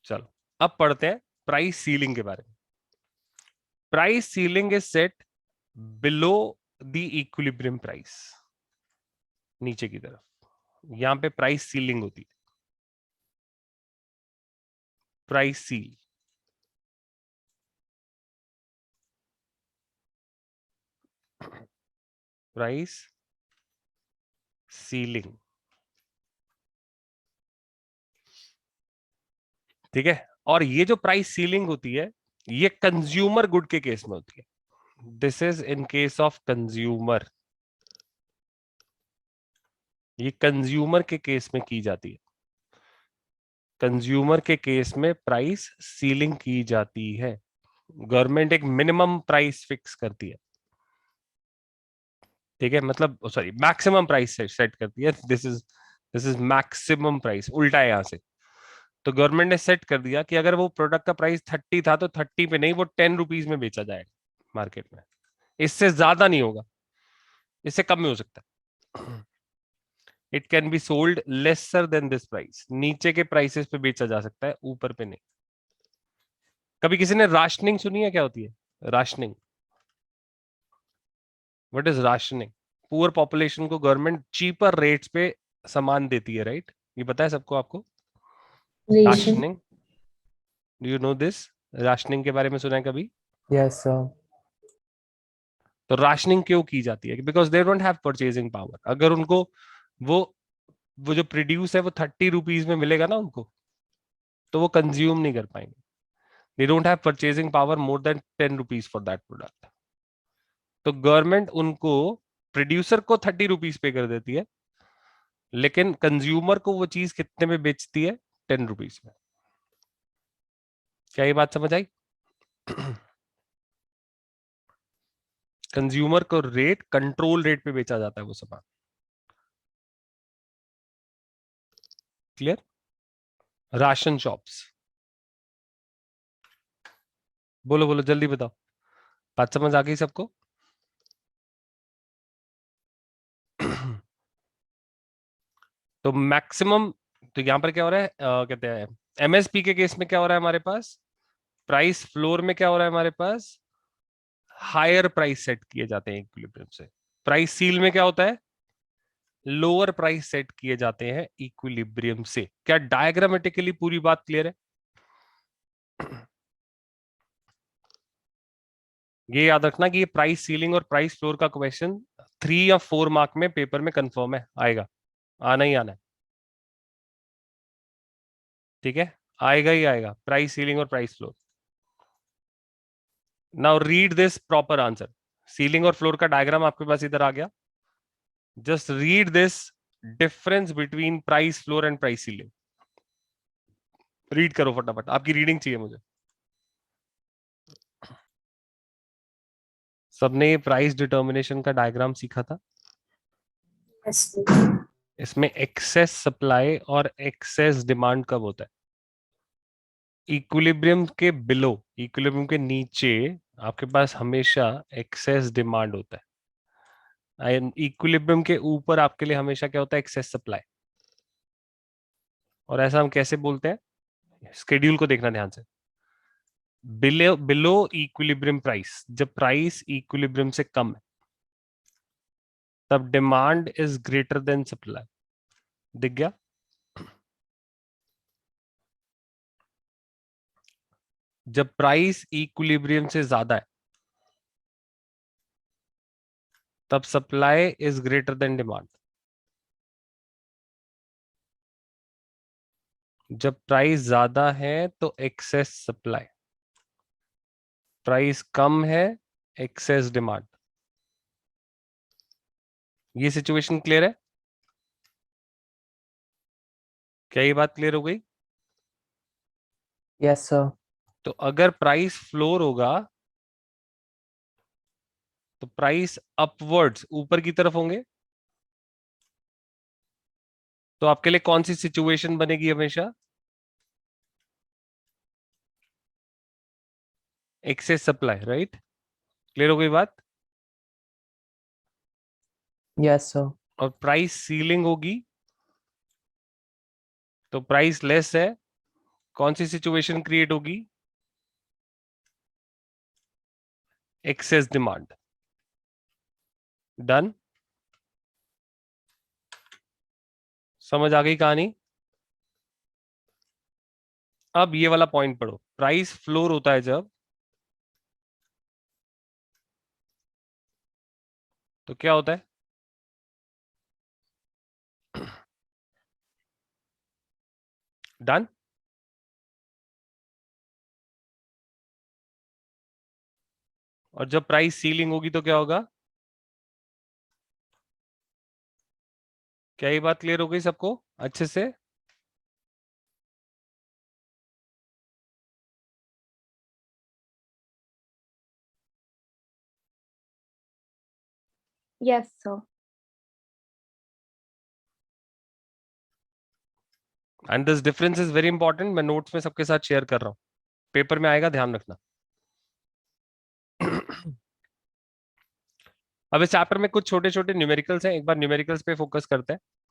चलो अब पढ़ते हैं प्राइस सीलिंग के बारे में। Price ceiling is set below the equilibrium price. नीचे की तरफ यहां पे प्राइस सीलिंग होती है, प्राइस सील। प्राइस सीलिंग, ठीक है। और ये जो प्राइस सीलिंग होती है ये कंज्यूमर गुड के केस में होती है। This is in case of consumer, ये कंज्यूमर के केस में की जाती है। कंज्यूमर के केस में प्राइस सीलिंग की जाती है। गवर्नमेंट एक मिनिमम प्राइस फिक्स करती है, ठीक है, मतलब सॉरी मैक्सिमम प्राइस सेट करती है। दिस इज मैक्सिमम प्राइस, उल्टा है यहां से। तो गवर्नमेंट ने सेट कर दिया कि अगर वो प्रोडक्ट का प्राइस 30 था तो 30 पे नहीं, वो 10 रुपीज में बेचा जाएगा मार्केट में। इससे ज्यादा नहीं होगा, इससे कम में हो सकता है। It can be sold lesser than this price, नीचे के प्राइसेस पे बेचा जा सकता है, ऊपर पे नहीं। कभी किसी ने राशनिंग सुनी है? क्या होती है rationing? What is rationing? Poor population को गवर्नमेंट चीपर रेट्स पे सामान देती है, राइट? ये पता है सबको, आपको ration. Rationing? Do you know this? Rationing के बारे में सुना है कभी? Yes sir. तो राशनिंग क्यों की जाती है? Because they don't have purchasing power. अगर उनको वो वो जो प्रोड्यूस है वो 30 रुपीज में मिलेगा ना उनको, तो वो कंज्यूम नहीं कर पाएंगे। They don't have purchasing power more than 10 rupees for that product. तो गवर्नमेंट उनको, प्रोड्यूसर को 30 रुपीज पे कर देती है, लेकिन कंज्यूमर को वो चीज कितने में बेचती है? 10 रुपीज में। क्या ये बात समझ आई? कंज्यूमर को रेट, कंट्रोल रेट पे बेचा जाता है वो सामान। क्लियर? राशन शॉप्स, बोलो बोलो जल्दी बताओ, बात समझ आ गई सबको? तो मैक्सिमम, तो यहां पर क्या हो रहा है, कहते हैं एमएसपी के केस में क्या हो रहा है हमारे पास, प्राइस फ्लोर में क्या हो रहा है हमारे पास, हायर प्राइस सेट किए जाते हैं इक्विलिब्रियम से। प्राइस सील में क्या होता है, लोअर प्राइस सेट किए जाते हैं इक्विलिब्रियम से। क्या डायग्रामेटिकली पूरी बात क्लियर है? ये याद रखना कि ये प्राइस सीलिंग और प्राइस फ्लोर का क्वेश्चन 3 या 4 मार्क में पेपर में कंफर्म है, आएगा, आना ही आना है, ठीक है, आएगा ही आएगा, प्राइस सीलिंग और price floor. Now read this proper answer. Ceiling और फ्लोर का डायग्राम आपके पास इधर आ गया। Just read this difference between price floor and price ceiling. Read करो फटाफट, आपकी रीडिंग चाहिए मुझे। सबने ये प्राइस डिटर्मिनेशन का डायग्राम सीखा था? इसमें एक्सेस सप्लाई और एक्सेस डिमांड कब होता है? इक्विलिब्रियम के बिलो, इक्विलिब्रियम के नीचे आपके पास हमेशा एक्सेस डिमांड होता है। इक्विलिब्रियम के ऊपर आपके लिए हमेशा क्या होता है? Excess supply. और ऐसा हम कैसे बोलते हैं? स्केड्यूल को देखना ध्यान से। बिलो बिलो इक्विलिब्रियम प्राइस, जब प्राइस इक्विलिब्रियम से कम है तब demand is greater than supply. दिख गया? जब प्राइस इक्विलिब्रियम से ज्यादा है तब supply is greater than demand. जब प्राइस ज्यादा है तो एक्सेस सप्लाई, प्राइस कम है एक्सेस डिमांड। ये सिचुएशन क्लियर है? क्या ये बात क्लियर हो गई? Yes sir. तो अगर प्राइस फ्लोर होगा तो प्राइस अपवर्ड्स, ऊपर की तरफ होंगे, तो आपके लिए कौन सी सिचुएशन बनेगी हमेशा? Excess supply, right? क्लियर हो गई बात? Yes sir. और प्राइस सीलिंग होगी तो प्राइस लेस है, कौन सी सिचुएशन क्रिएट होगी? Excess demand. डन। समझ आ गई कहानी? अब ये वाला पॉइंट पढ़ो, प्राइस फ्लोर होता है जब, तो क्या होता है? डन। और जब प्राइस सीलिंग होगी तो क्या होगा? क्या ये बात क्लियर हो गई सबको अच्छे से? Yes, sir. And this difference is very important, मैं नोट्स में सबके साथ शेयर कर रहा हूं, पेपर में आएगा, ध्यान रखना। अब इस चैप्टर में कुछ छोटे छोटे न्यूमेरिकल्स हैं, एक बार न्यूमेरिकल्स पे फोकस करते हैं।